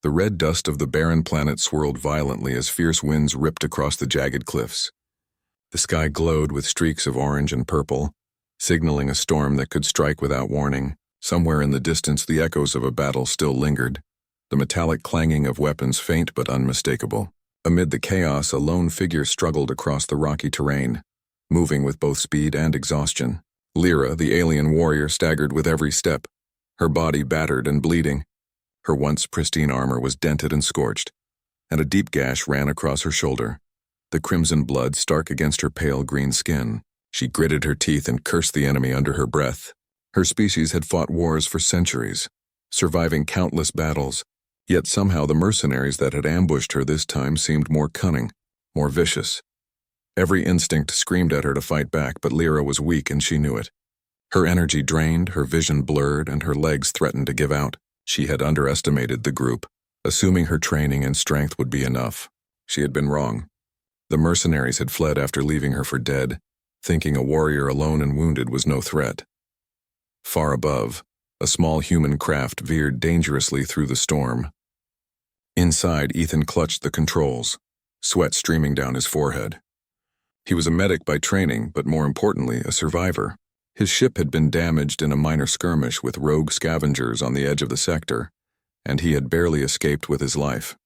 The red dust of the barren planet swirled violently as fierce winds ripped across the jagged cliffs. The sky glowed with streaks of orange and purple, signaling a storm that could strike without warning. Somewhere in the distance, the echoes of a battle still lingered, the metallic clanging of weapons faint but unmistakable. Amid the chaos, a lone figure struggled across the rocky terrain, moving with both speed and exhaustion. Lyra, the alien warrior, staggered with every step, her body battered and bleeding. Her once pristine armor was dented and scorched, and a deep gash ran across her shoulder, the crimson blood stark against her pale green skin. She gritted her teeth and cursed the enemy under her breath. Her species had fought wars for centuries, surviving countless battles, yet somehow the mercenaries that had ambushed her this time seemed more cunning, more vicious. Every instinct screamed at her to fight back, but Lyra was weak and she knew it. Her energy drained, her vision blurred, and her legs threatened to give out. She had underestimated the group, assuming her training and strength would be enough. She had been wrong. The mercenaries had fled after leaving her for dead, thinking a warrior alone and wounded was no threat. Far above, a small human craft veered dangerously through the storm. Inside, Ethan clutched the controls, sweat streaming down his forehead. He was a medic by training, but more importantly, a survivor. His ship had been damaged in a minor skirmish with rogue scavengers on the edge of the sector, and he had barely escaped with his life.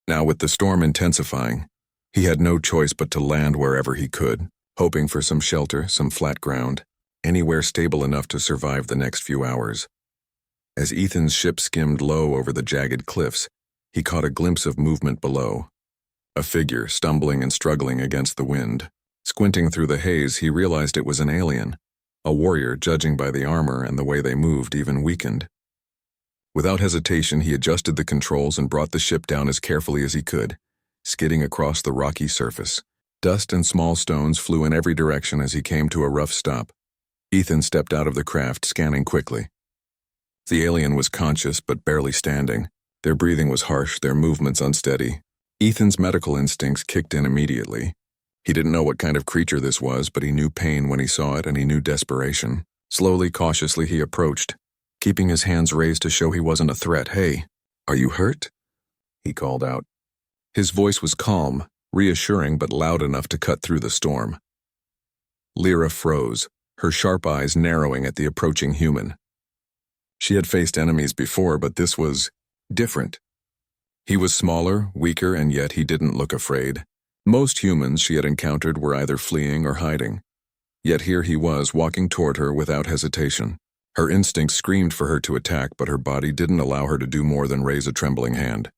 Now, with the storm intensifying, he had no choice but to land wherever he could, hoping for some shelter, some flat ground, anywhere stable enough to survive the next few hours. As Ethan's ship skimmed low over the jagged cliffs, he caught a glimpse of movement below. A figure stumbling and struggling against the wind. Squinting through the haze, he realized it was an alien. A warrior, judging by the armor and the way they moved, even weakened. Without hesitation, he adjusted the controls and brought the ship down as carefully as he could, skidding across the rocky surface. Dust and small stones flew in every direction as he came to a rough stop. Ethan stepped out of the craft, scanning quickly. The alien was conscious but barely standing. Their breathing was harsh, their movements unsteady. Ethan's medical instincts kicked in immediately. He didn't know what kind of creature this was, but he knew pain when he saw it and he knew desperation. Slowly, cautiously, he approached, keeping his hands raised to show he wasn't a threat. "Hey, are you hurt?" he called out. His voice was calm, reassuring but loud enough to cut through the storm. Lyra froze, her sharp eyes narrowing at the approaching human. She had faced enemies before, but this was different. He was smaller, weaker, and yet he didn't look afraid. Most humans she had encountered were either fleeing or hiding. Yet here he was, walking toward her without hesitation. Her instincts screamed for her to attack, but her body didn't allow her to do more than raise a trembling hand.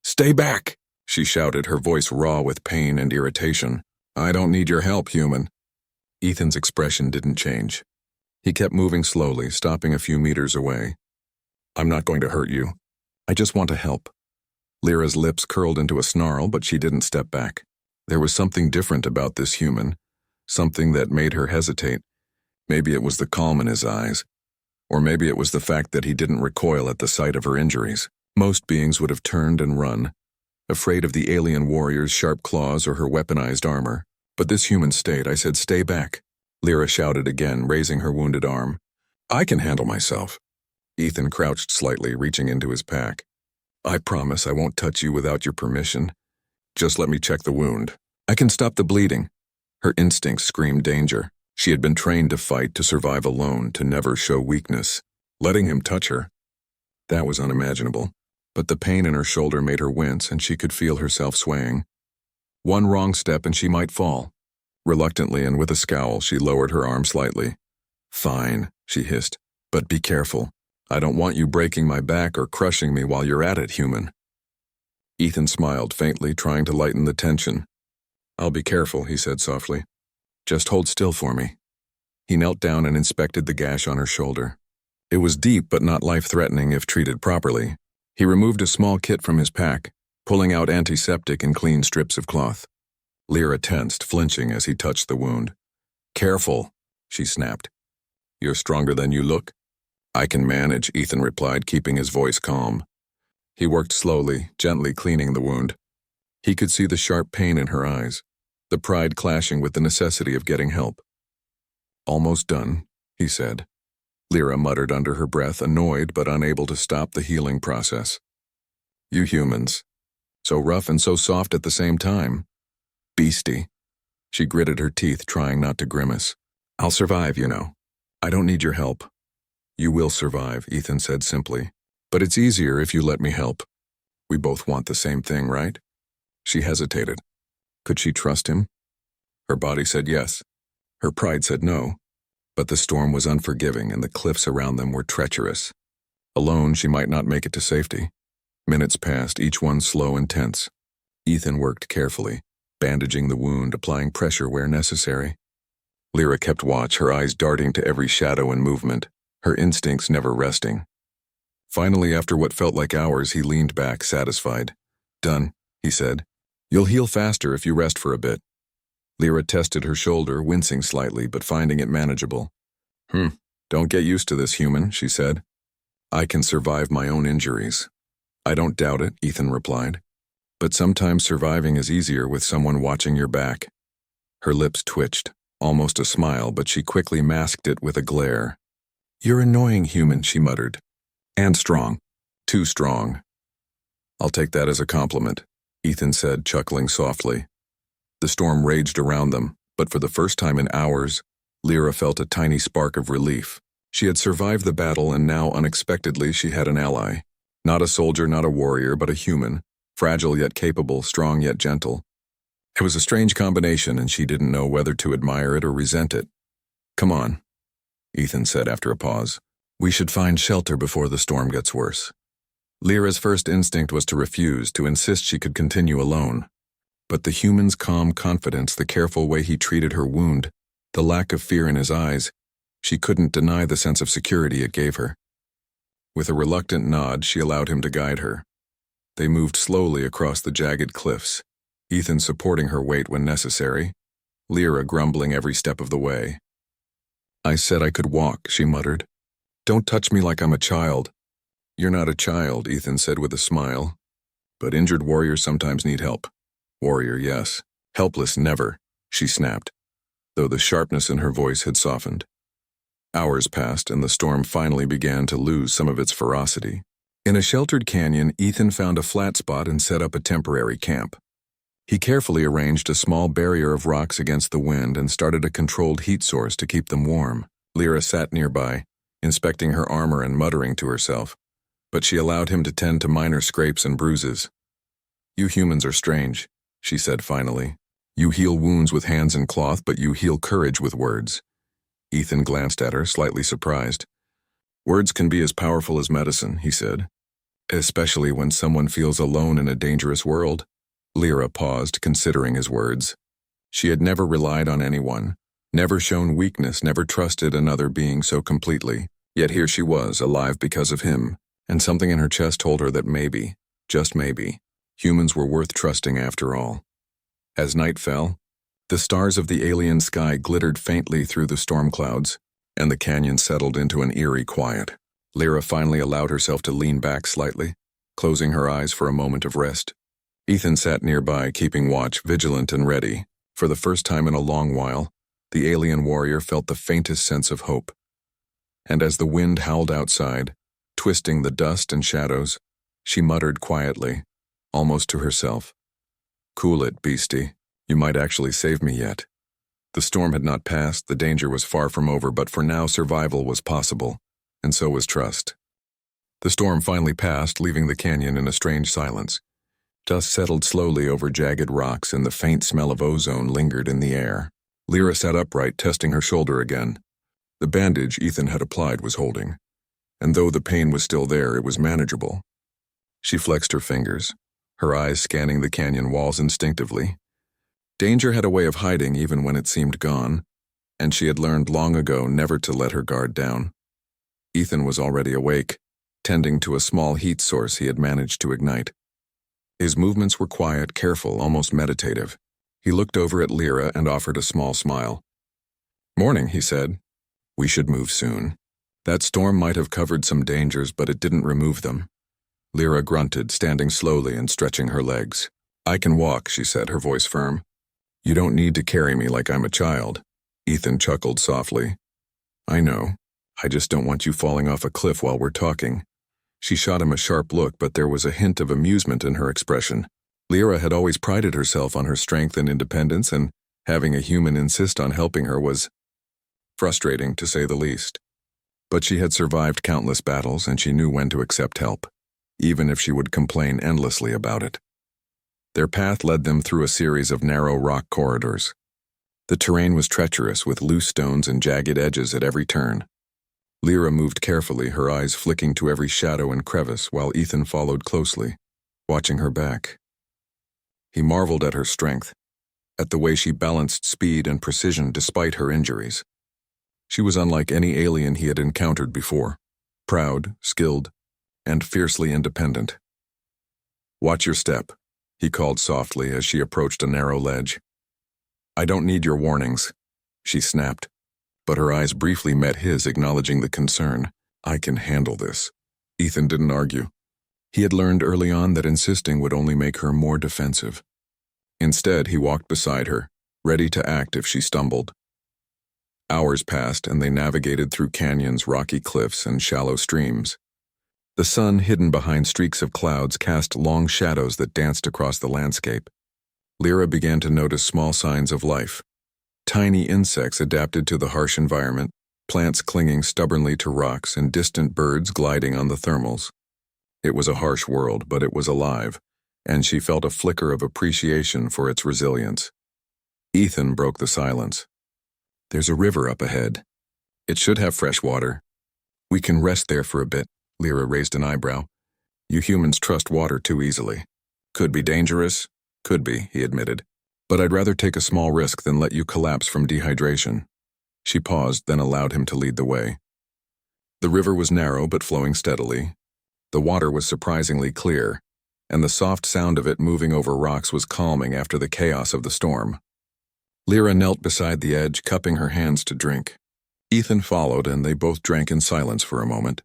"Stay back!" she shouted, her voice raw with pain and irritation. "I don't need your help, human." Ethan's expression didn't change. He kept moving slowly, stopping a few meters away. "I'm not going to hurt you. I just want to help." Lyra's lips curled into a snarl, but she didn't step back. There was something different about this human, something that made her hesitate. Maybe it was the calm in his eyes, or maybe it was the fact that he didn't recoil at the sight of her injuries. Most beings would have turned and run, afraid of the alien warrior's sharp claws or her weaponized armor. But this human stayed. "I said, stay back," Lyra shouted again, raising her wounded arm. "I can handle myself." Ethan crouched slightly, reaching into his pack. "I promise I won't touch you without your permission. Just let me check the wound. I can stop the bleeding." Her instincts screamed danger. She had been trained to fight, to survive alone, to never show weakness. Letting him touch her, that was unimaginable. But the pain in her shoulder made her wince, and she could feel herself swaying. One wrong step and she might fall. Reluctantly and with a scowl, she lowered her arm slightly. "Fine," she hissed, "but be careful. I don't want you breaking my back or crushing me while you're at it, human." Ethan smiled faintly, trying to lighten the tension. "I'll be careful," he said softly. "Just hold still for me." He knelt down and inspected the gash on her shoulder. It was deep but not life-threatening if treated properly. He removed a small kit from his pack, pulling out antiseptic and clean strips of cloth. Lyra tensed, flinching as he touched the wound. "Careful," she snapped. "You're stronger than you look." "I can manage," Ethan replied, keeping his voice calm. He worked slowly, gently cleaning the wound. He could see the sharp pain in her eyes, the pride clashing with the necessity of getting help. "Almost done," he said. Lyra muttered under her breath, annoyed but unable to stop the healing process. You humans. So rough and so soft at the same time. Beasty. She gritted her teeth, trying not to grimace. I'll survive, you know. I don't need your help. You will survive, Ethan said simply. But it's easier if you let me help. We both want the same thing, right? She hesitated. Could she trust him? Her body said yes. Her pride said no. But the storm was unforgiving and the cliffs around them were treacherous. Alone, she might not make it to safety. Minutes passed, each one slow and tense. Ethan worked carefully, bandaging the wound, applying pressure where necessary. Lyra kept watch, her eyes darting to every shadow and movement, her instincts never resting. Finally, after what felt like hours, he leaned back, satisfied. Done, he said. You'll heal faster if you rest for a bit. Lyra tested her shoulder, wincing slightly, but finding it manageable. Don't get used to this, human, she said. I can survive my own injuries. I don't doubt it, Ethan replied. But sometimes surviving is easier with someone watching your back. Her lips twitched, almost a smile, but she quickly masked it with a glare. You're annoying, human, she muttered. And strong. Too strong. I'll take that as a compliment, Ethan said, chuckling softly. The storm raged around them, but for the first time in hours, Lyra felt a tiny spark of relief. She had survived the battle, and now, unexpectedly, she had an ally. Not a soldier, not a warrior, but a human, fragile yet capable, strong yet gentle. It was a strange combination, and she didn't know whether to admire it or resent it. Come on, Ethan said after a pause. We should find shelter before the storm gets worse. Lyra's first instinct was to refuse, to insist she could continue alone. But the human's calm confidence, the careful way he treated her wound, the lack of fear in his eyes, she couldn't deny the sense of security it gave her. With a reluctant nod, she allowed him to guide her. They moved slowly across the jagged cliffs, Ethan supporting her weight when necessary, Lyra grumbling every step of the way. I said I could walk, she muttered. Don't touch me like I'm a child. You're not a child, Ethan said with a smile. But injured warriors sometimes need help. Warrior, yes. Helpless, never, she snapped, though the sharpness in her voice had softened. Hours passed, and the storm finally began to lose some of its ferocity. In a sheltered canyon, Ethan found a flat spot and set up a temporary camp. He carefully arranged a small barrier of rocks against the wind and started a controlled heat source to keep them warm. Lyra sat nearby, inspecting her armor and muttering to herself, but she allowed him to tend to minor scrapes and bruises. You humans are strange, she said finally. You heal wounds with hands and cloth, but you heal courage with words. Ethan glanced at her, slightly surprised. Words can be as powerful as medicine, he said. Especially when someone feels alone in a dangerous world. Lyra paused, considering his words. She had never relied on anyone, never shown weakness, never trusted another being so completely. Yet here she was, alive because of him, and something in her chest told her that maybe, just maybe, humans were worth trusting after all. As night fell, the stars of the alien sky glittered faintly through the storm clouds, and the canyon settled into an eerie quiet. Lyra finally allowed herself to lean back slightly, closing her eyes for a moment of rest. Ethan sat nearby, keeping watch, vigilant and ready. For the first time in a long while, the alien warrior felt the faintest sense of hope. And as the wind howled outside, twisting the dust and shadows, she muttered quietly, almost to herself, Cool it, Beasty. You might actually save me yet. The storm had not passed, the danger was far from over, but for now survival was possible, and so was trust. The storm finally passed, leaving the canyon in a strange silence. Dust settled slowly over jagged rocks, and the faint smell of ozone lingered in the air. Lyra sat upright, testing her shoulder again. The bandage Ethan had applied was holding, and though the pain was still there, it was manageable. She flexed her fingers, her eyes scanning the canyon walls instinctively. Danger had a way of hiding even when it seemed gone, and she had learned long ago never to let her guard down. Ethan was already awake, tending to a small heat source he had managed to ignite. His movements were quiet, careful, almost meditative. He looked over at Lyra and offered a small smile. Morning, he said. We should move soon. That storm might have covered some dangers, but it didn't remove them. Lyra grunted, standing slowly and stretching her legs. I can walk, she said, her voice firm. You don't need to carry me like I'm a child. Ethan chuckled softly. I know. I just don't want you falling off a cliff while we're talking. She shot him a sharp look, but there was a hint of amusement in her expression. Lyra had always prided herself on her strength and independence, and having a human insist on helping her was frustrating, to say the least. But she had survived countless battles, and she knew when to accept help, even if she would complain endlessly about it. Their path led them through a series of narrow rock corridors. The terrain was treacherous, with loose stones and jagged edges at every turn. Lyra moved carefully, her eyes flicking to every shadow and crevice, while Ethan followed closely, watching her back. He marveled at her strength, at the way she balanced speed and precision despite her injuries. She was unlike any alien he had encountered before, proud, skilled, and fiercely independent. "Watch your step," he called softly as she approached a narrow ledge. "I don't need your warnings," she snapped, but her eyes briefly met his, acknowledging the concern. "I can handle this." Ethan didn't argue. He had learned early on that insisting would only make her more defensive. Instead, he walked beside her, ready to act if she stumbled. Hours passed, and they navigated through canyons, rocky cliffs, and shallow streams. The sun, hidden behind streaks of clouds, cast long shadows that danced across the landscape. Lyra began to notice small signs of life. Tiny insects adapted to the harsh environment, plants clinging stubbornly to rocks, and distant birds gliding on the thermals. It was a harsh world, but it was alive, and she felt a flicker of appreciation for its resilience. Ethan broke the silence. "There's a river up ahead. It should have fresh water. We can rest there for a bit." Lyra raised an eyebrow. "You humans trust water too easily." "Could be dangerous." "Could be," he admitted. "But I'd rather take a small risk than let you collapse from dehydration." She paused, then allowed him to lead the way. The river was narrow but flowing steadily. The water was surprisingly clear, and the soft sound of it moving over rocks was calming after the chaos of the storm. Lyra knelt beside the edge, cupping her hands to drink. Ethan followed, and they both drank in silence for a moment.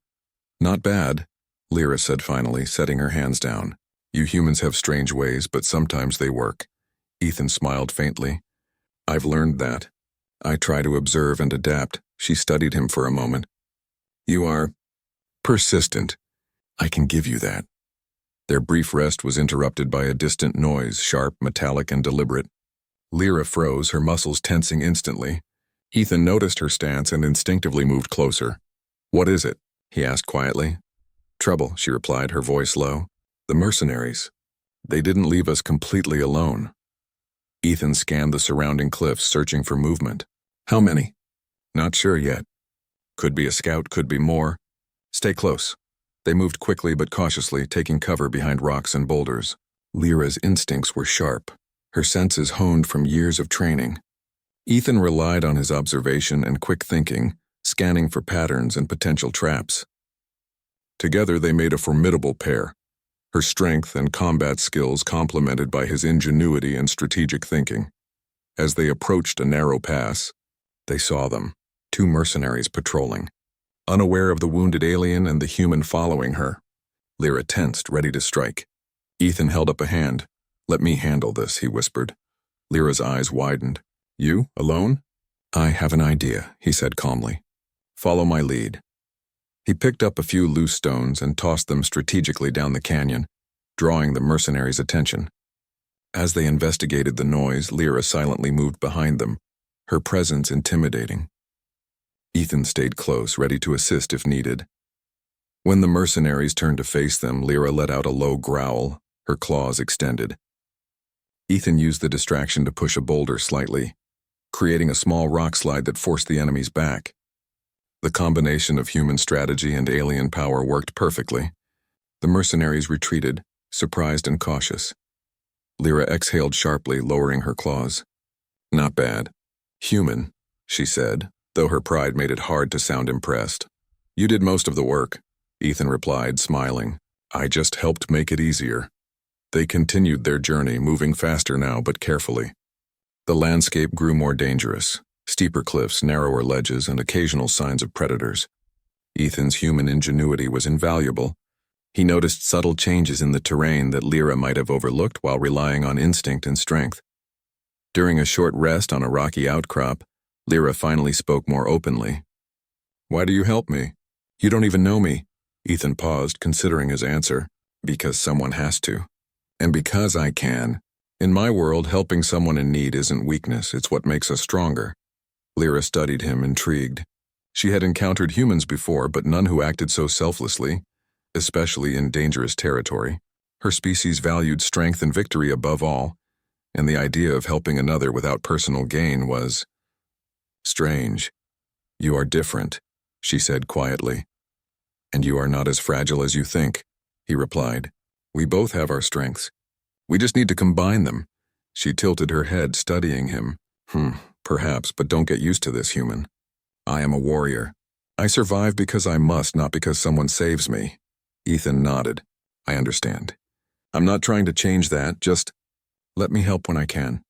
"Not bad," Lyra said finally, setting her hands down. "You humans have strange ways, but sometimes they work." Ethan smiled faintly. "I've learned that. I try to observe and adapt." She studied him for a moment. "You are persistent. I can give you that." Their brief rest was interrupted by a distant noise, sharp, metallic, and deliberate. Lyra froze, her muscles tensing instantly. Ethan noticed her stance and instinctively moved closer. "What is it?" he asked quietly. "Trouble," she replied, her voice low. "The mercenaries. They didn't leave us completely alone." Ethan scanned the surrounding cliffs, searching for movement. "How many?" "Not sure yet. Could be a scout, could be more. Stay close." They moved quickly but cautiously, taking cover behind rocks and boulders. Lyra's instincts were sharp, her senses honed from years of training. Ethan relied on his observation and quick thinking, scanning for patterns and potential traps. Together they made a formidable pair, her strength and combat skills complemented by his ingenuity and strategic thinking. As they approached a narrow pass, they saw them, 2 mercenaries patrolling, unaware of the wounded alien and the human following her. Lyra tensed, ready to strike. Ethan held up a hand. "Let me handle this," he whispered. Lyra's eyes widened. "You, alone?" "I have an idea," he said calmly. "Follow my lead." He picked up a few loose stones and tossed them strategically down the canyon, drawing the mercenaries' attention. As they investigated the noise, Lyra silently moved behind them, her presence intimidating. Ethan stayed close, ready to assist if needed. When the mercenaries turned to face them, Lyra let out a low growl, her claws extended. Ethan used the distraction to push a boulder slightly, creating a small rock slide that forced the enemies back. The combination of human strategy and alien power worked perfectly. The mercenaries retreated, surprised and cautious. Lyra exhaled sharply, lowering her claws. "Not bad. Human," she said, though her pride made it hard to sound impressed. "You did most of the work," Ethan replied, smiling. "I just helped make it easier." They continued their journey, moving faster now but carefully. The landscape grew more dangerous, steeper cliffs, narrower ledges, and occasional signs of predators. Ethan's human ingenuity was invaluable. He noticed subtle changes in the terrain that Lyra might have overlooked while relying on instinct and strength. During a short rest on a rocky outcrop, Lyra finally spoke more openly. "Why do you help me? You don't even know me." Ethan paused, considering his answer. Because someone has to. And because I can. In my world, helping someone in need isn't weakness, it's what makes us stronger. Lyra studied him, intrigued. She had encountered humans before, but none who acted so selflessly, especially in dangerous territory. Her species valued strength and victory above all, and the idea of helping another without personal gain was strange. You are different, she said quietly. And you are not as fragile as you think, he replied. We both have our strengths. We just need to combine them. She tilted her head, studying him. Perhaps, but don't get used to this, human. I am a warrior. I survive because I must, not because someone saves me. Ethan nodded. I understand. I'm not trying to change that, just let me help when I can.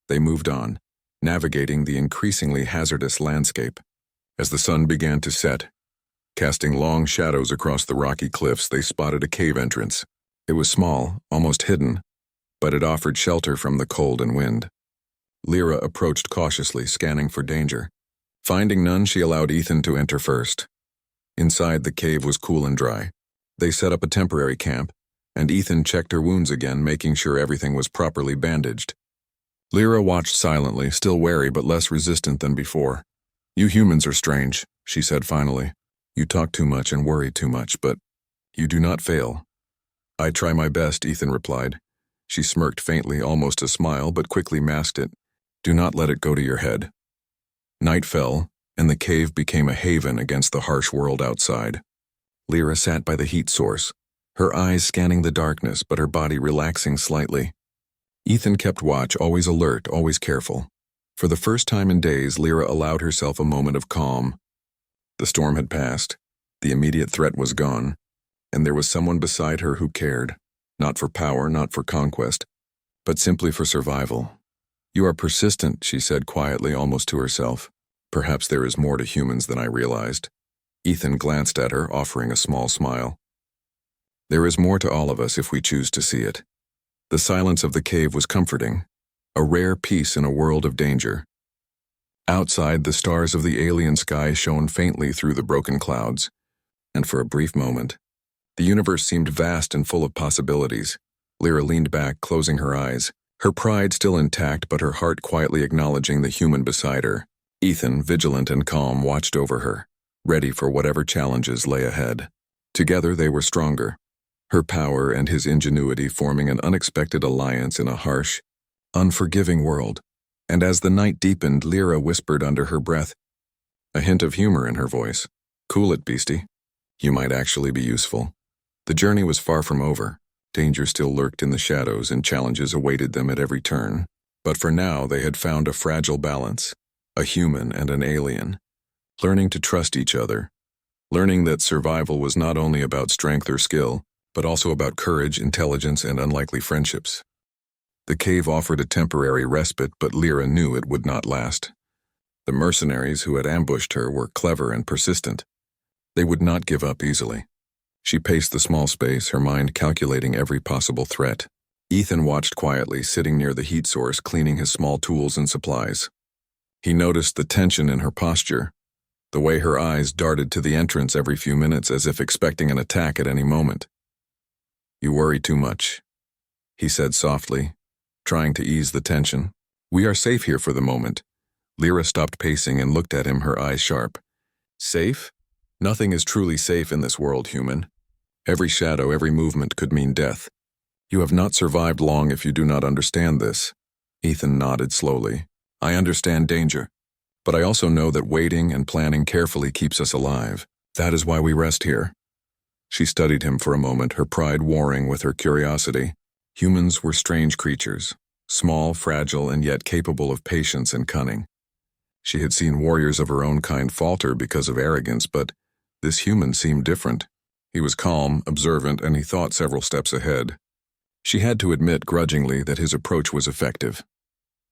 They moved on, navigating the increasingly hazardous landscape. As the sun began to set, casting long shadows across the rocky cliffs, they spotted a cave entrance. It was small, almost hidden, but it offered shelter from the cold and wind. Lyra approached cautiously, scanning for danger. Finding none, she allowed Ethan to enter first. Inside, the cave was cool and dry. They set up a temporary camp, and Ethan checked her wounds again, making sure everything was properly bandaged. Lyra watched silently, still wary but less resistant than before. You humans are strange, she said finally. You talk too much and worry too much, but you do not fail. I try my best, Ethan replied. She smirked faintly, almost a smile, but quickly masked it. Do not let it go to your head. Night fell, and the cave became a haven against the harsh world outside. Lyra sat by the heat source, her eyes scanning the darkness, but her body relaxing slightly. Ethan kept watch, always alert, always careful. For the first time in days, Lyra allowed herself a moment of calm. The storm had passed, the immediate threat was gone, and there was someone beside her who cared, not for power, not for conquest, but simply for survival. You are persistent, she said quietly, almost to herself. Perhaps there is more to humans than I realized. Ethan glanced at her, offering a small smile. There is more to all of us if we choose to see it. The silence of the cave was comforting, a rare peace in a world of danger. Outside, the stars of the alien sky shone faintly through the broken clouds, and for a brief moment, the universe seemed vast and full of possibilities. Lyra leaned back, closing her eyes, her pride still intact but her heart quietly acknowledging the human beside her. Ethan, vigilant and calm, watched over her, ready for whatever challenges lay ahead. Together they were stronger, her power and his ingenuity forming an unexpected alliance in a harsh, unforgiving world. And as the night deepened, Lyra whispered under her breath, a hint of humor in her voice. Cool it, Beasty. You might actually be useful. The journey was far from over. Danger still lurked in the shadows and challenges awaited them at every turn. But for now, they had found a fragile balance, a human and an alien, learning to trust each other, learning that survival was not only about strength or skill, but also about courage, intelligence, and unlikely friendships. The cave offered a temporary respite, but Lyra knew it would not last. The mercenaries who had ambushed her were clever and persistent. They would not give up easily. She paced the small space, her mind calculating every possible threat. Ethan watched quietly, sitting near the heat source, cleaning his small tools and supplies. He noticed the tension in her posture, the way her eyes darted to the entrance every few minutes as if expecting an attack at any moment. You worry too much, he said softly, trying to ease the tension. We are safe here for the moment. Lyra stopped pacing and looked at him, her eyes sharp. Safe? Nothing is truly safe in this world, human. Every shadow, every movement could mean death. You have not survived long if you do not understand this. Ethan nodded slowly. I understand danger, but I also know that waiting and planning carefully keeps us alive. That is why we rest here. She studied him for a moment, her pride warring with her curiosity. Humans were strange creatures, small, fragile, and yet capable of patience and cunning. She had seen warriors of her own kind falter because of arrogance, but this human seemed different. He was calm, observant, and he thought several steps ahead. She had to admit grudgingly that his approach was effective.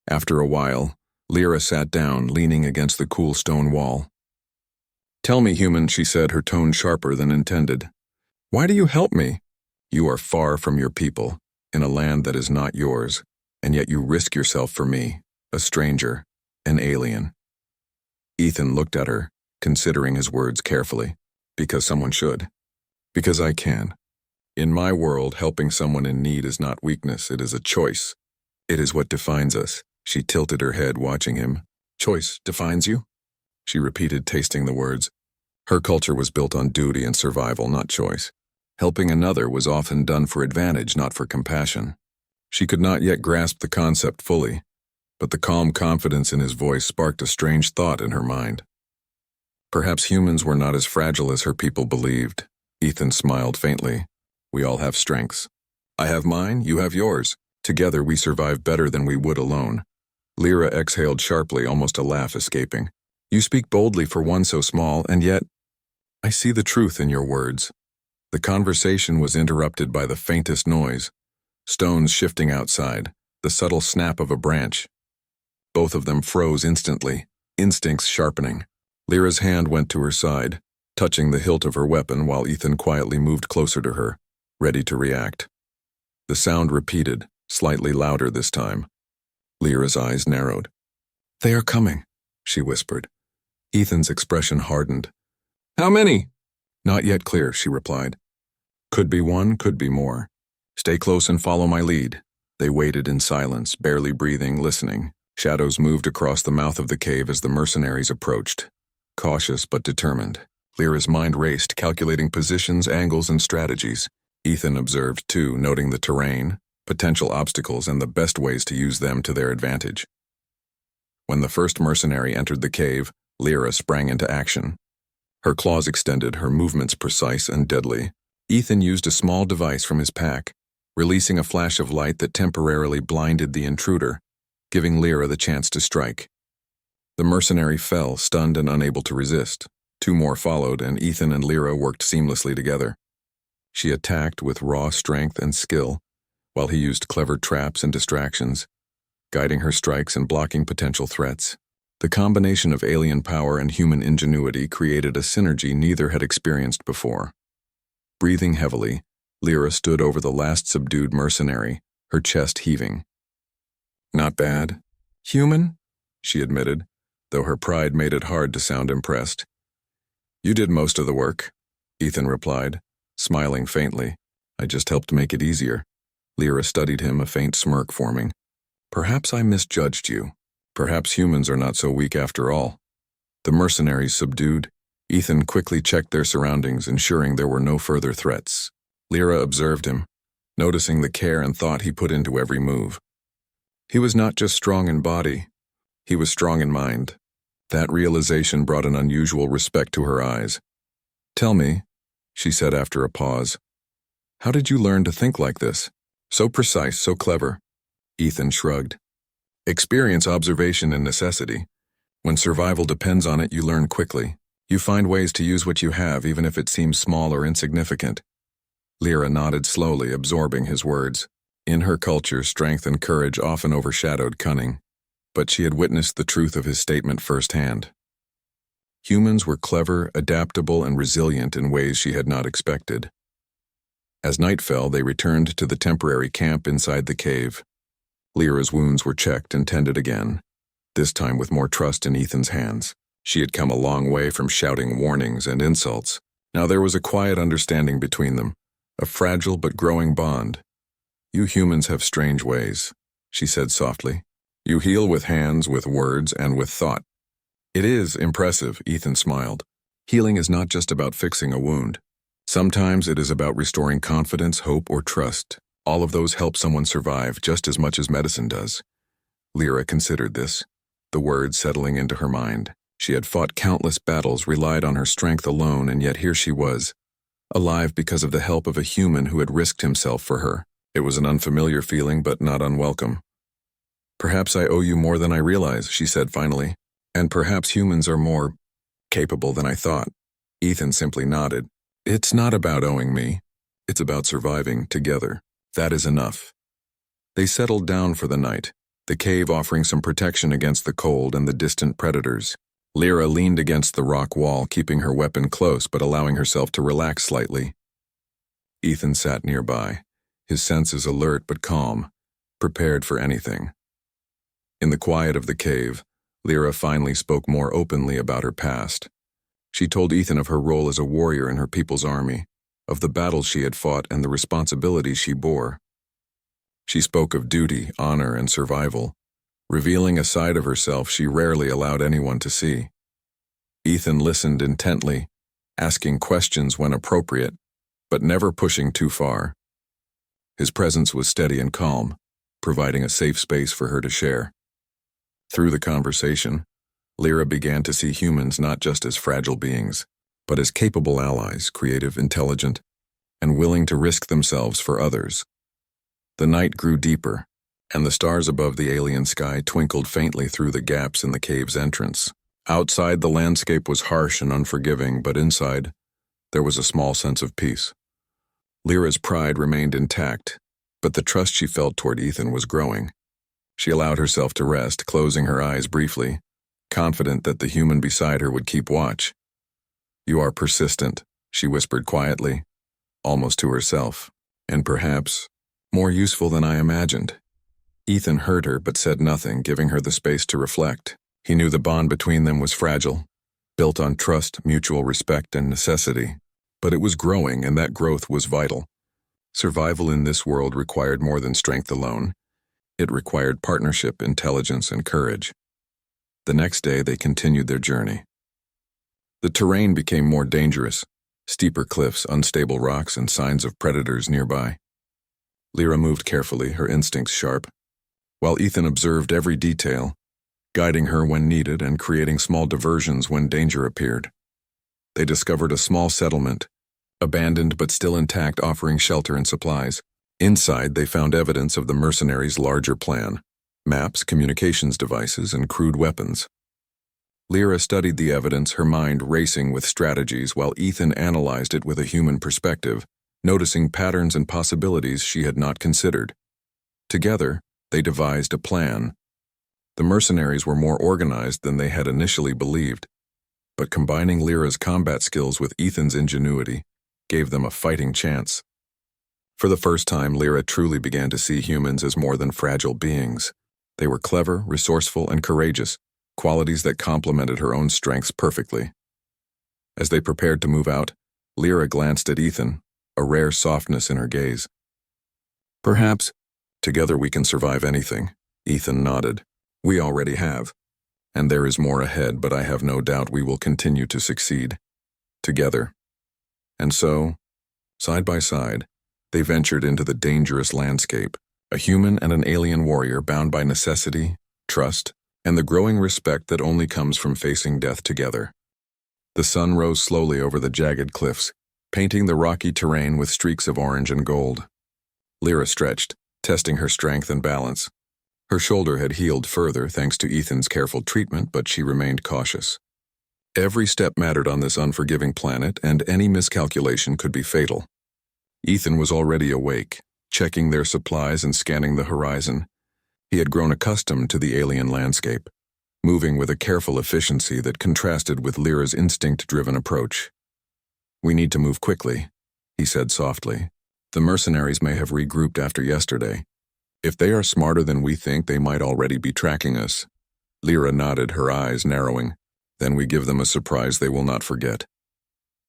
After a while, Lyra sat down, leaning against the cool stone wall. Tell me, human, she said, her tone sharper than intended. Why do you help me? You are far from your people, in a land that is not yours, and yet you risk yourself for me, a stranger, an alien. Ethan looked at her, considering his words carefully, because someone should. Because I can. In my world, helping someone in need is not weakness, it is a choice. It is what defines us. She tilted her head, watching him. Choice defines you? She repeated, tasting the words. Her culture was built on duty and survival, not choice. Helping another was often done for advantage, not for compassion. She could not yet grasp the concept fully, but the calm confidence in his voice sparked a strange thought in her mind. Perhaps humans were not as fragile as her people believed. Ethan smiled faintly. We all have strengths. I have mine, you have yours. Together we survive better than we would alone. Lyra exhaled sharply, almost a laugh escaping. You speak boldly for one so small, and yet I see the truth in your words. The conversation was interrupted by the faintest noise. Stones shifting outside, the subtle snap of a branch. Both of them froze instantly, instincts sharpening. Lyra's hand went to her side, touching the hilt of her weapon while Ethan quietly moved closer to her, ready to react. The sound repeated, slightly louder this time. Lyra's eyes narrowed. They are coming, she whispered. Ethan's expression hardened. How many? Not yet clear, she replied. Could be one, could be more. Stay close and follow my lead. They waited in silence, barely breathing, listening. Shadows moved across the mouth of the cave as the mercenaries approached. Cautious but determined. Lyra's mind raced, calculating positions, angles, and strategies. Ethan observed, too, noting the terrain, potential obstacles, and the best ways to use them to their advantage. When the first mercenary entered the cave, Lyra sprang into action. Her claws extended, her movements precise and deadly. Ethan used a small device from his pack, releasing a flash of light that temporarily blinded the intruder, giving Lyra the chance to strike. The mercenary fell, stunned and unable to resist. Two more followed, and Ethan and Lyra worked seamlessly together. She attacked with raw strength and skill, while he used clever traps and distractions, guiding her strikes and blocking potential threats. The combination of alien power and human ingenuity created a synergy neither had experienced before. Breathing heavily, Lyra stood over the last subdued mercenary, her chest heaving. Not bad. Human? She admitted, though her pride made it hard to sound impressed. You did most of the work, Ethan replied, smiling faintly. I just helped make it easier. Lyra studied him, a faint smirk forming. Perhaps I misjudged you. Perhaps humans are not so weak after all. The mercenaries subdued. Ethan quickly checked their surroundings, ensuring there were no further threats. Lyra observed him, noticing the care and thought he put into every move. He was not just strong in body, he was strong in mind. That realization brought an unusual respect to her eyes. Tell me, she said after a pause, how did you learn to think like this? So precise, so clever. Ethan shrugged. Experience, observation, and necessity. When survival depends on it, you learn quickly. You find ways to use what you have, even if it seems small or insignificant. Lyra nodded slowly, absorbing his words. In her culture, strength and courage often overshadowed cunning, but she had witnessed the truth of his statement firsthand. Humans were clever, adaptable, and resilient in ways she had not expected. As night fell, they returned to the temporary camp inside the cave. Lyra's wounds were checked and tended again, this time with more trust in Ethan's hands. She had come a long way from shouting warnings and insults. Now there was a quiet understanding between them, a fragile but growing bond. You humans have strange ways, she said softly. You heal with hands, with words, and with thought. It is impressive, Ethan smiled. Healing is not just about fixing a wound. Sometimes it is about restoring confidence, hope, or trust. All of those help someone survive just as much as medicine does. Lyra considered this, the words settling into her mind. She had fought countless battles, relied on her strength alone, and yet here she was, alive because of the help of a human who had risked himself for her. It was an unfamiliar feeling, but not unwelcome. Perhaps I owe you more than I realize, she said finally. And perhaps humans are more capable than I thought. Ethan simply nodded. It's not about owing me. It's about surviving together. That is enough. They settled down for the night, the cave offering some protection against the cold and the distant predators. Lyra leaned against the rock wall, keeping her weapon close but allowing herself to relax slightly. Ethan sat nearby, his senses alert but calm, prepared for anything. In the quiet of the cave, Lyra finally spoke more openly about her past. She told Ethan of her role as a warrior in her people's army, of the battles she had fought and the responsibilities she bore. She spoke of duty, honor, and survival, revealing a side of herself she rarely allowed anyone to see. Ethan listened intently, asking questions when appropriate, but never pushing too far. His presence was steady and calm, providing a safe space for her to share. Through the conversation, Lyra began to see humans not just as fragile beings, but as capable allies, creative, intelligent, and willing to risk themselves for others. The night grew deeper, and the stars above the alien sky twinkled faintly through the gaps in the cave's entrance. Outside, the landscape was harsh and unforgiving, but inside, there was a small sense of peace. Lyra's pride remained intact, but the trust she felt toward Ethan was growing. She allowed herself to rest, closing her eyes briefly, confident that the human beside her would keep watch. "You are persistent," she whispered quietly, almost to herself, "and perhaps more useful than I imagined." Ethan heard her but said nothing, giving her the space to reflect. He knew the bond between them was fragile, built on trust, mutual respect, and necessity. But it was growing, and that growth was vital. Survival in this world required more than strength alone. It required partnership, intelligence, and courage. The next day, they continued their journey. The terrain became more dangerous, steeper cliffs, unstable rocks, and signs of predators nearby. Lyra moved carefully, her instincts sharp, while Ethan observed every detail, guiding her when needed and creating small diversions when danger appeared. They discovered a small settlement, abandoned but still intact, offering shelter and supplies. Inside, they found evidence of the mercenaries' larger plan: maps, communications devices, and crude weapons. Lyra studied the evidence, her mind racing with strategies, while Ethan analyzed it with a human perspective, noticing patterns and possibilities she had not considered. Together, they devised a plan. The mercenaries were more organized than they had initially believed, but combining Lyra's combat skills with Ethan's ingenuity gave them a fighting chance. For the first time, Lyra truly began to see humans as more than fragile beings. They were clever, resourceful, and courageous, qualities that complemented her own strengths perfectly. As they prepared to move out, Lyra glanced at Ethan, a rare softness in her gaze. "Perhaps, together we can survive anything," Ethan nodded. "We already have, and there is more ahead, but I have no doubt we will continue to succeed. Together." And so, side by side, they ventured into the dangerous landscape, a human and an alien warrior bound by necessity, trust, and the growing respect that only comes from facing death together. The sun rose slowly over the jagged cliffs, painting the rocky terrain with streaks of orange and gold. Lyra stretched, testing her strength and balance. Her shoulder had healed further thanks to Ethan's careful treatment, but she remained cautious. Every step mattered on this unforgiving planet, and any miscalculation could be fatal. Ethan was already awake, checking their supplies and scanning the horizon. He had grown accustomed to the alien landscape, moving with a careful efficiency that contrasted with Lyra's instinct-driven approach. "We need to move quickly," he said softly. "The mercenaries may have regrouped after yesterday. If they are smarter than we think, they might already be tracking us." Lyra nodded, her eyes narrowing. "Then we give them a surprise they will not forget."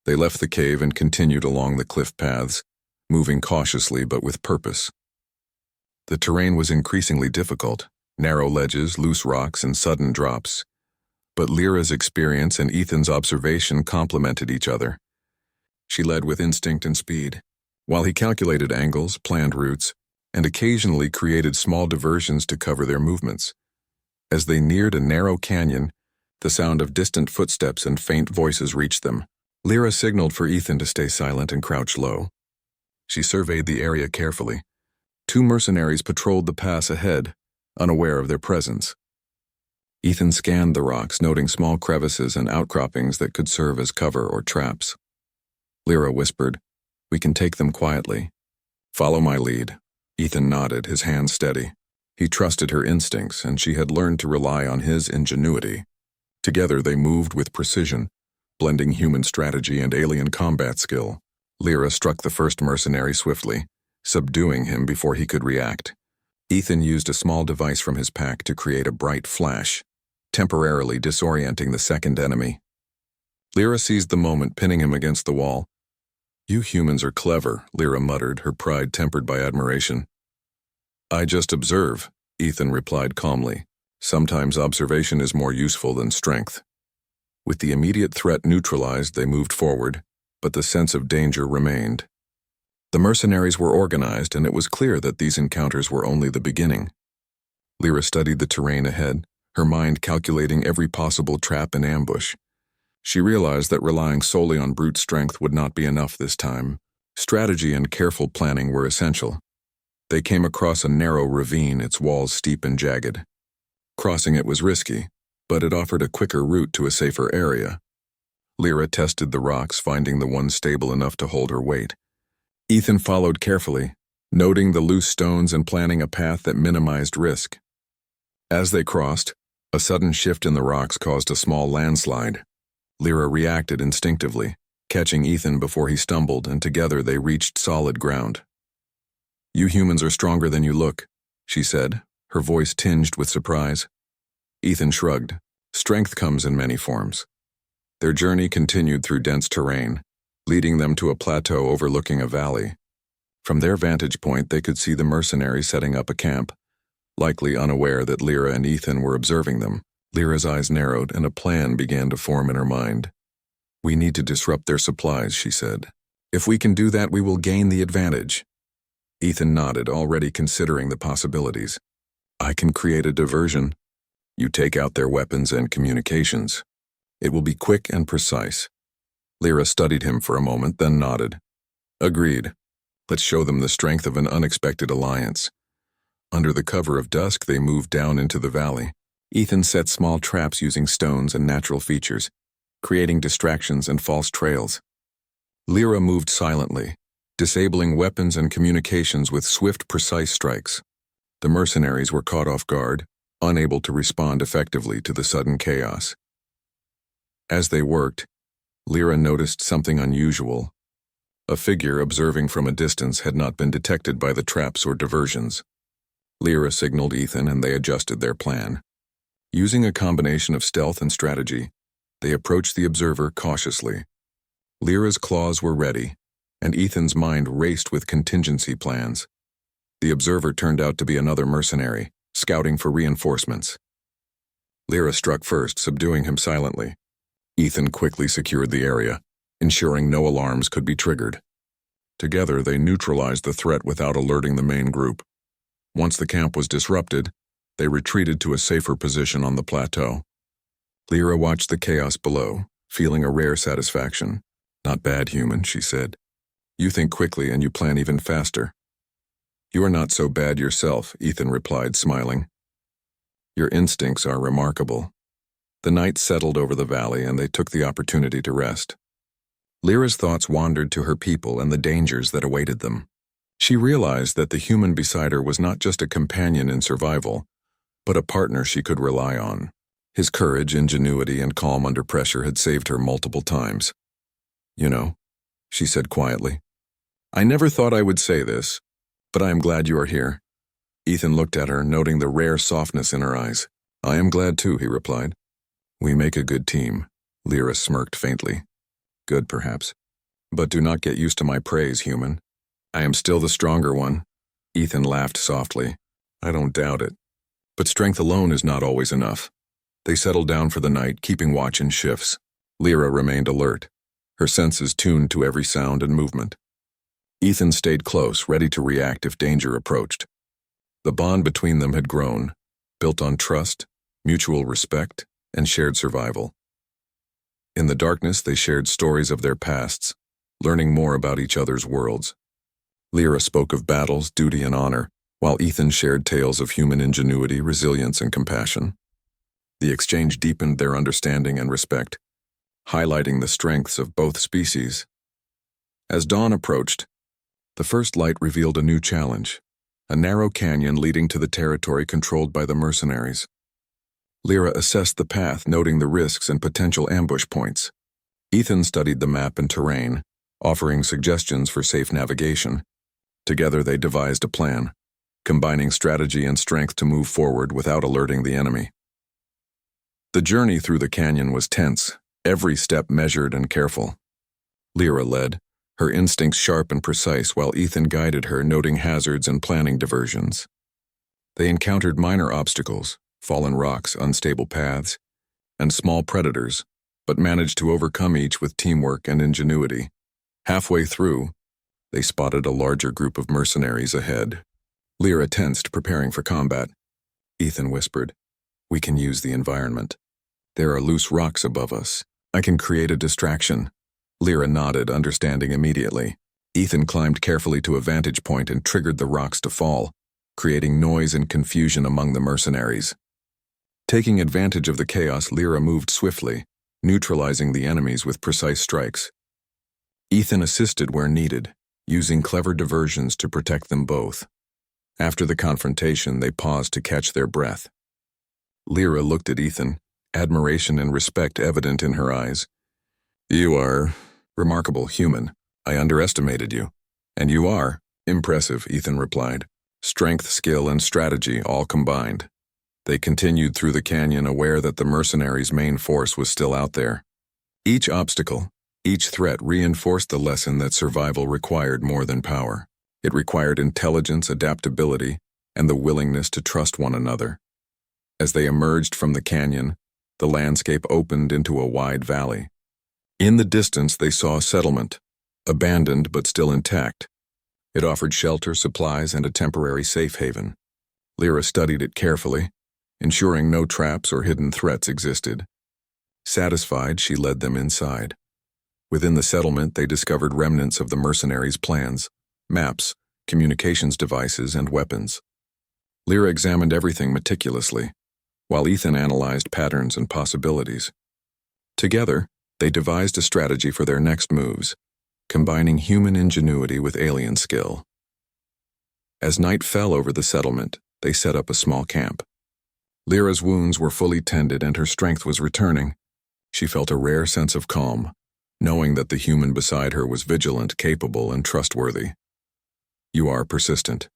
They left the cave and continued along the cliff paths, moving cautiously but with purpose. The terrain was increasingly difficult, narrow ledges, loose rocks, and sudden drops. But Lyra's experience and Ethan's observation complemented each other. She led with instinct and speed, while he calculated angles, planned routes, and occasionally created small diversions to cover their movements. As they neared a narrow canyon, the sound of distant footsteps and faint voices reached them. Lyra signaled for Ethan to stay silent and crouch low. She surveyed the area carefully. 2 mercenaries patrolled the pass ahead, unaware of their presence. Ethan scanned the rocks, noting small crevices and outcroppings that could serve as cover or traps. Lyra whispered, "We can take them quietly." "Follow my lead." Ethan nodded, his hands steady. He trusted her instincts, and she had learned to rely on his ingenuity. Together they moved with precision, blending human strategy and alien combat skill. Lyra struck the first mercenary swiftly, subduing him before he could react. Ethan used a small device from his pack to create a bright flash, temporarily disorienting the second enemy. Lyra seized the moment, pinning him against the wall. You humans are clever, Lyra muttered, her pride tempered by admiration. I just observe, Ethan replied calmly. Sometimes observation is more useful than strength. With the immediate threat neutralized, they moved forward, but the sense of danger remained. The mercenaries were organized, and it was clear that these encounters were only the beginning. Lyra studied the terrain ahead, her mind calculating every possible trap and ambush. She realized that relying solely on brute strength would not be enough this time. Strategy and careful planning were essential. They came across a narrow ravine, its walls steep and jagged. Crossing it was risky, but it offered a quicker route to a safer area. Lyra tested the rocks, finding the one stable enough to hold her weight. Ethan followed carefully, noting the loose stones and planning a path that minimized risk. As they crossed, a sudden shift in the rocks caused a small landslide. Lyra reacted instinctively, catching Ethan before he stumbled, and together they reached solid ground. You humans are stronger than you look, she said, her voice tinged with surprise. Ethan shrugged. Strength comes in many forms. Their journey continued through dense terrain, leading them to a plateau overlooking a valley. From their vantage point, they could see the mercenaries setting up a camp, likely unaware that Lyra and Ethan were observing them. Lyra's eyes narrowed, and a plan began to form in her mind. We need to disrupt their supplies, she said. If we can do that, we will gain the advantage. Ethan nodded, already considering the possibilities. I can create a diversion. You take out their weapons and communications. It will be quick and precise. Lyra studied him for a moment, then nodded. Agreed. Let's show them the strength of an unexpected alliance. Under the cover of dusk, they moved down into the valley. Ethan set small traps using stones and natural features, creating distractions and false trails. Lyra moved silently, disabling weapons and communications with swift, precise strikes. The mercenaries were caught off guard, unable to respond effectively to the sudden chaos. As they worked, Lyra noticed something unusual. A figure observing from a distance had not been detected by the traps or diversions. Lyra signaled Ethan, and they adjusted their plan. Using a combination of stealth and strategy, they approached the observer cautiously. Lyra's claws were ready, and Ethan's mind raced with contingency plans. The observer turned out to be another mercenary, scouting for reinforcements. Lyra struck first, subduing him silently. Ethan quickly secured the area, ensuring no alarms could be triggered. Together, they neutralized the threat without alerting the main group. Once the camp was disrupted, they retreated to a safer position on the plateau. Lyra watched the chaos below, feeling a rare satisfaction. Not bad, human, she said. You think quickly and you plan even faster. You are not so bad yourself, Ethan replied, smiling. Your instincts are remarkable. The night settled over the valley, and they took the opportunity to rest. Lyra's thoughts wandered to her people and the dangers that awaited them. She realized that the human beside her was not just a companion in survival, but a partner she could rely on. His courage, ingenuity, and calm under pressure had saved her multiple times. You know, she said quietly, I never thought I would say this, but I am glad you are here. Ethan looked at her, noting the rare softness in her eyes. I am glad too, he replied. We make a good team. Lyra smirked faintly. Good, perhaps. But do not get used to my praise, human. I am still the stronger one. Ethan laughed softly. I don't doubt it. But strength alone is not always enough. They settled down for the night, keeping watch in shifts. Lyra remained alert, her senses tuned to every sound and movement. Ethan stayed close, ready to react if danger approached. The bond between them had grown, built on trust, mutual respect, and shared survival. In the darkness, they shared stories of their pasts, learning more about each other's worlds. Lyra spoke of battles, duty, and honor, while Ethan shared tales of human ingenuity, resilience, and compassion. The exchange deepened their understanding and respect, highlighting the strengths of both species. As dawn approached, the first light revealed a new challenge, a narrow canyon leading to the territory controlled by the mercenaries. Lyra assessed the path, noting the risks and potential ambush points. Ethan studied the map and terrain, offering suggestions for safe navigation. Together they devised a plan, combining strategy and strength to move forward without alerting the enemy. The journey through the canyon was tense, every step measured and careful. Lyra led, her instincts sharp and precise while Ethan guided her, noting hazards and planning diversions. They encountered minor obstacles, fallen rocks, unstable paths, and small predators, but managed to overcome each with teamwork and ingenuity. Halfway through, they spotted a larger group of mercenaries ahead. Lyra tensed, preparing for combat. Ethan whispered, "We can use the environment. There are loose rocks above us. I can create a distraction." Lyra nodded, understanding immediately. Ethan climbed carefully to a vantage point and triggered the rocks to fall, creating noise and confusion among the mercenaries. Taking advantage of the chaos, Lyra moved swiftly, neutralizing the enemies with precise strikes. Ethan assisted where needed, using clever diversions to protect them both. After the confrontation, they paused to catch their breath. Lyra looked at Ethan, admiration and respect evident in her eyes. "You are remarkable human. I underestimated you." "And you are impressive," Ethan replied. "Strength, skill, and strategy all combined." They continued through the canyon, aware that the mercenaries' main force was still out there. Each obstacle, each threat reinforced the lesson that survival required more than power. It required intelligence, adaptability, and the willingness to trust one another. As they emerged from the canyon, the landscape opened into a wide valley. In the distance, they saw a settlement, abandoned but still intact. It offered shelter, supplies, and a temporary safe haven. Lyra studied it carefully, ensuring no traps or hidden threats existed. Satisfied, she led them inside. Within the settlement, they discovered remnants of the mercenaries' plans, maps, communications devices, and weapons. Lyra examined everything meticulously, while Ethan analyzed patterns and possibilities. Together, they devised a strategy for their next moves, combining human ingenuity with alien skill. As night fell over the settlement, they set up a small camp. Lyra's wounds were fully tended and her strength was returning. She felt a rare sense of calm, knowing that the human beside her was vigilant, capable, and trustworthy. "You are persistent,"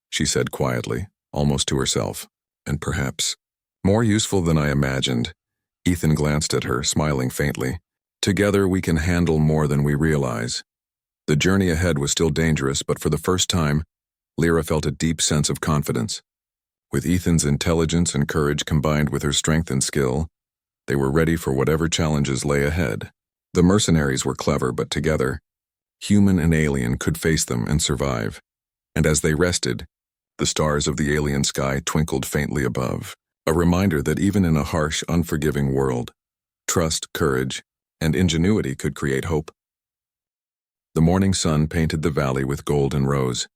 she said quietly, almost to herself, "and perhaps more useful than I imagined." Ethan glanced at her, smiling faintly. "Together we can handle more than we realize." The journey ahead was still dangerous, but for the first time, Lyra felt a deep sense of confidence. With Ethan's intelligence and courage combined with her strength and skill, they were ready for whatever challenges lay ahead. The mercenaries were clever, but together, human and alien could face them and survive. And as they rested, the stars of the alien sky twinkled faintly above, a reminder that even in a harsh, unforgiving world, trust, courage, and ingenuity could create hope. The morning sun painted the valley with gold and rose,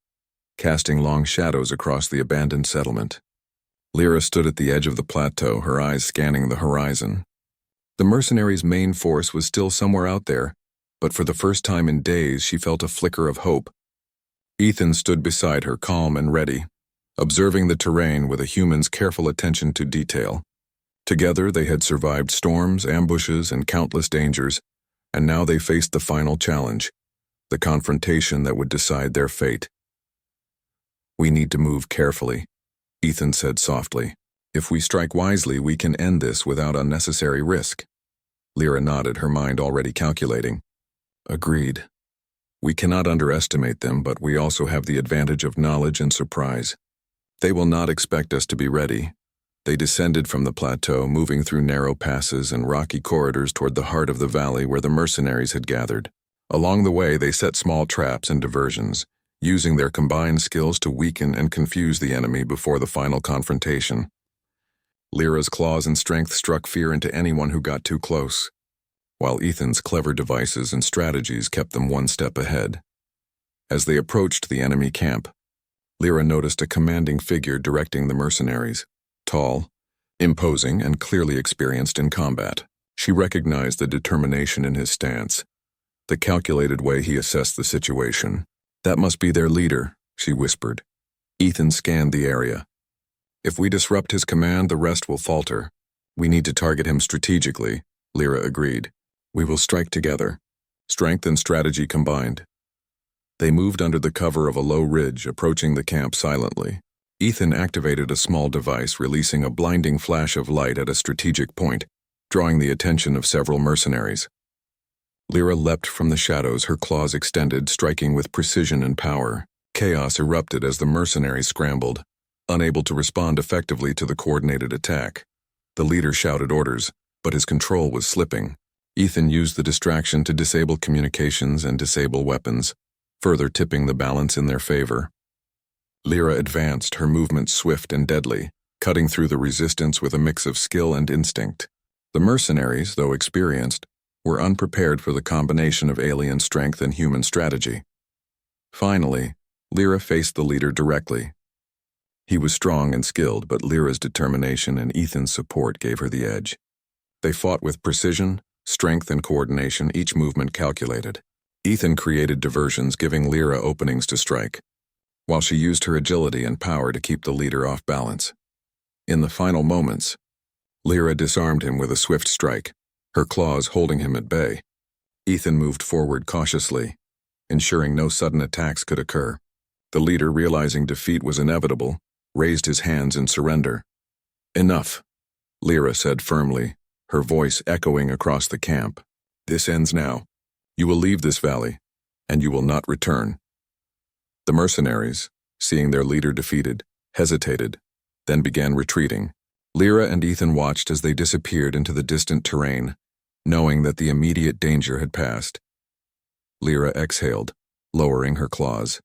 casting long shadows across the abandoned settlement. Lyra stood at the edge of the plateau, her eyes scanning the horizon. The mercenaries' main force was still somewhere out there, but for the first time in days she felt a flicker of hope. Ethan stood beside her, calm and ready, observing the terrain with a human's careful attention to detail. Together they had survived storms, ambushes, and countless dangers, and now they faced the final challenge, the confrontation that would decide their fate. "We need to move carefully," Ethan said softly. "If we strike wisely, we can end this without unnecessary risk." Lyra nodded, her mind already calculating. "Agreed. We cannot underestimate them, but we also have the advantage of knowledge and surprise. They will not expect us to be ready." They descended from the plateau, moving through narrow passes and rocky corridors toward the heart of the valley where the mercenaries had gathered. Along the way, they set small traps and diversions, using their combined skills to weaken and confuse the enemy before the final confrontation. Lyra's claws and strength struck fear into anyone who got too close, while Ethan's clever devices and strategies kept them one step ahead. As they approached the enemy camp, Lyra noticed a commanding figure directing the mercenaries. Tall, imposing, and clearly experienced in combat. She recognized the determination in his stance, the calculated way he assessed the situation. "That must be their leader," she whispered. Ethan scanned the area. "If we disrupt his command, the rest will falter. We need to target him strategically," Lyra agreed. "We will strike together, strength and strategy combined." They moved under the cover of a low ridge, approaching the camp silently. Ethan activated a small device, releasing a blinding flash of light at a strategic point, drawing the attention of several mercenaries. Lyra leapt from the shadows, her claws extended, striking with precision and power. Chaos erupted as the mercenaries scrambled, unable to respond effectively to the coordinated attack. The leader shouted orders, but his control was slipping. Ethan used the distraction to disable communications and disable weapons, further tipping the balance in their favor. Lyra advanced, her movements swift and deadly, cutting through the resistance with a mix of skill and instinct. The mercenaries, though experienced, were unprepared for the combination of alien strength and human strategy. Finally, Lyra faced the leader directly. He was strong and skilled, but Lyra's determination and Ethan's support gave her the edge. They fought with precision, strength, and coordination, each movement calculated. Ethan created diversions, giving Lyra openings to strike, while she used her agility and power to keep the leader off balance. In the final moments, Lyra disarmed him with a swift strike, her claws holding him at bay. Ethan moved forward cautiously, ensuring no sudden attacks could occur. The leader, realizing defeat was inevitable, raised his hands in surrender. "Enough," Lyra said firmly, her voice echoing across the camp. "This ends now. You will leave this valley, and you will not return." The mercenaries, seeing their leader defeated, hesitated, then began retreating. Lyra and Ethan watched as they disappeared into the distant terrain, knowing that the immediate danger had passed. Lyra exhaled, lowering her claws.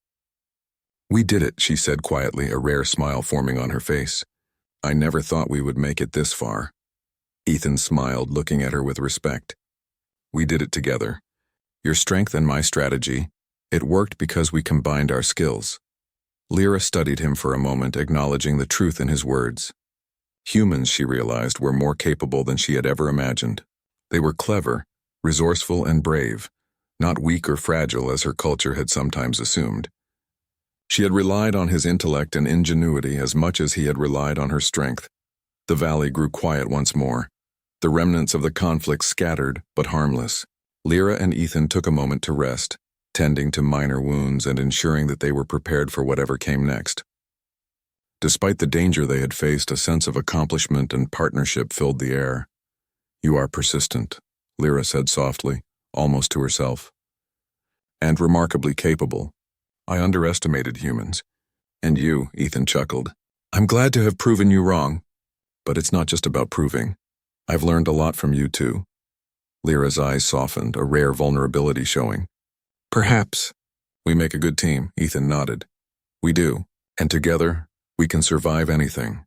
"We did it," she said quietly, a rare smile forming on her face. "I never thought we would make it this far." Ethan smiled, looking at her with respect. "We did it together. Your strength and my strategy. It worked because we combined our skills." Lyra studied him for a moment, acknowledging the truth in his words. Humans, she realized, were more capable than she had ever imagined. They were clever, resourceful, and brave, not weak or fragile as her culture had sometimes assumed. She had relied on his intellect and ingenuity as much as he had relied on her strength. The valley grew quiet once more. The remnants of the conflict scattered, but harmless. Lyra and Ethan took a moment to rest, tending to minor wounds and ensuring that they were prepared for whatever came next. Despite the danger they had faced, a sense of accomplishment and partnership filled the air. "You are persistent," Lyra said softly, almost to herself. "And remarkably capable. I underestimated humans." "And you," Ethan chuckled. "I'm glad to have proven you wrong. But it's not just about proving. I've learned a lot from you too." Lyra's eyes softened, a rare vulnerability showing. "Perhaps. We make a good team," Ethan nodded. "We do. And together, we can survive anything."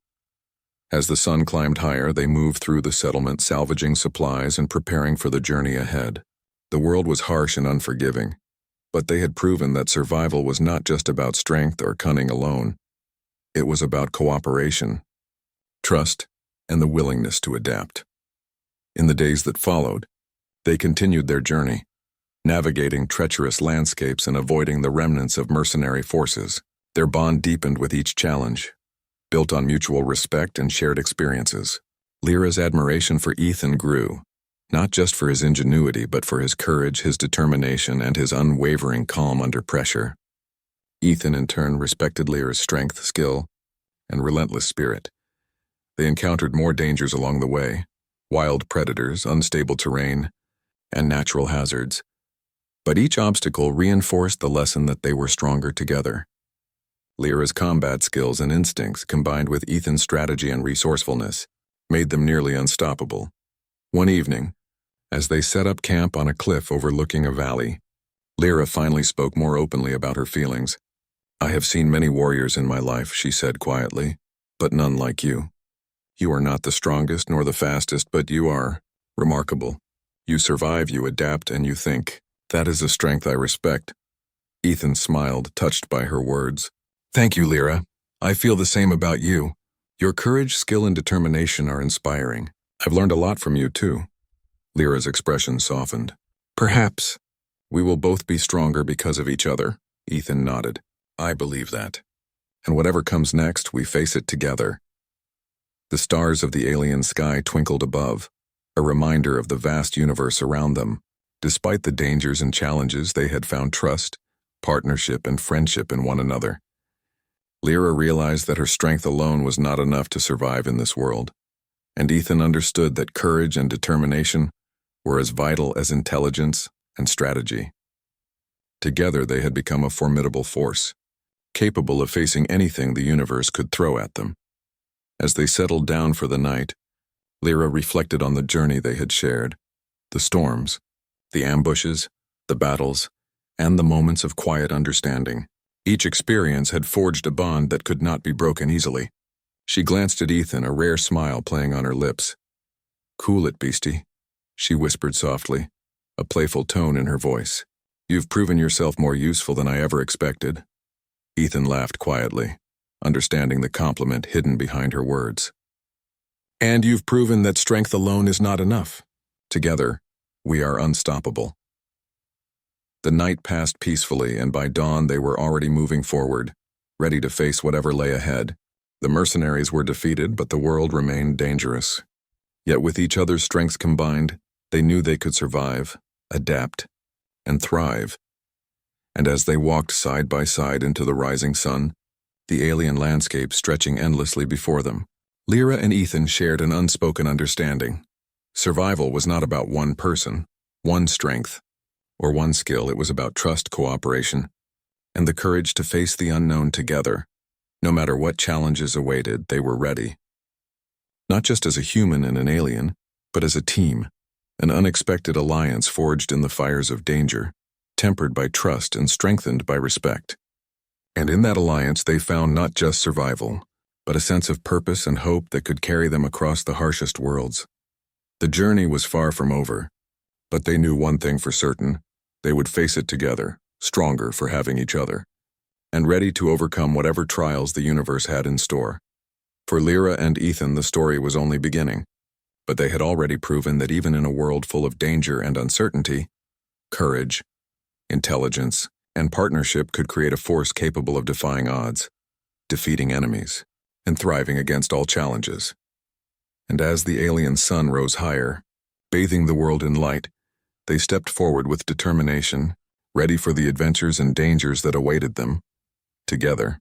As the sun climbed higher, they moved through the settlement, salvaging supplies and preparing for the journey ahead. The world was harsh and unforgiving, but they had proven that survival was not just about strength or cunning alone. It was about cooperation, trust, and the willingness to adapt. In the days that followed, they continued their journey, navigating treacherous landscapes and avoiding the remnants of mercenary forces. Their bond deepened with each challenge, built on mutual respect and shared experiences. Lyra's admiration for Ethan grew, not just for his ingenuity, but for his courage, his determination, and his unwavering calm under pressure. Ethan, in turn, respected Lyra's strength, skill, and relentless spirit. They encountered more dangers along the way: wild predators, unstable terrain, and natural hazards. But each obstacle reinforced the lesson that they were stronger together. Lyra's combat skills and instincts, combined with Ethan's strategy and resourcefulness, made them nearly unstoppable. One evening, as they set up camp on a cliff overlooking a valley, Lyra finally spoke more openly about her feelings. "I have seen many warriors in my life," she said quietly, "but none like you. You are not the strongest nor the fastest, but you are remarkable. You survive, you adapt, and you think. That is a strength I respect." Ethan smiled, touched by her words. "Thank you, Lyra. I feel the same about you. Your courage, skill, and determination are inspiring. I've learned a lot from you, too." Lyra's expression softened. "Perhaps we will both be stronger because of each other," Ethan nodded. "I believe that. And whatever comes next, we face it together." The stars of the alien sky twinkled above, a reminder of the vast universe around them. Despite the dangers and challenges, they had found trust, partnership, and friendship in one another. Lyra realized that her strength alone was not enough to survive in this world, and Ethan understood that courage and determination were as vital as intelligence and strategy. Together they had become a formidable force, capable of facing anything the universe could throw at them. As they settled down for the night, Lyra reflected on the journey they had shared, the storms, the ambushes, the battles, and the moments of quiet understanding. Each experience had forged a bond that could not be broken easily. She glanced at Ethan, a rare smile playing on her lips. "Cool it, Beasty," she whispered softly, a playful tone in her voice. "You've proven yourself more useful than I ever expected." Ethan laughed quietly, understanding the compliment hidden behind her words. "And you've proven that strength alone is not enough. Together, we are unstoppable." The night passed peacefully, and by dawn they were already moving forward, ready to face whatever lay ahead. The mercenaries were defeated, but the world remained dangerous. Yet with each other's strengths combined, they knew they could survive, adapt, and thrive. And as they walked side by side into the rising sun, the alien landscape stretching endlessly before them, Lyra and Ethan shared an unspoken understanding. Survival was not about one person, one strength, or one skill. It was about trust, cooperation, and the courage to face the unknown together. No matter what challenges awaited, they were ready. Not just as a human and an alien, but as a team, an unexpected alliance forged in the fires of danger, tempered by trust and strengthened by respect. And in that alliance they found not just survival, but a sense of purpose and hope that could carry them across the harshest worlds. The journey was far from over, but they knew one thing for certain: they would face it together, stronger for having each other, and ready to overcome whatever trials the universe had in store. For Lyra and Ethan, the story was only beginning, but they had already proven that even in a world full of danger and uncertainty, courage, intelligence, and partnership could create a force capable of defying odds, defeating enemies, and thriving against all challenges. And as the alien sun rose higher, bathing the world in light, they stepped forward with determination, ready for the adventures and dangers that awaited them. Together,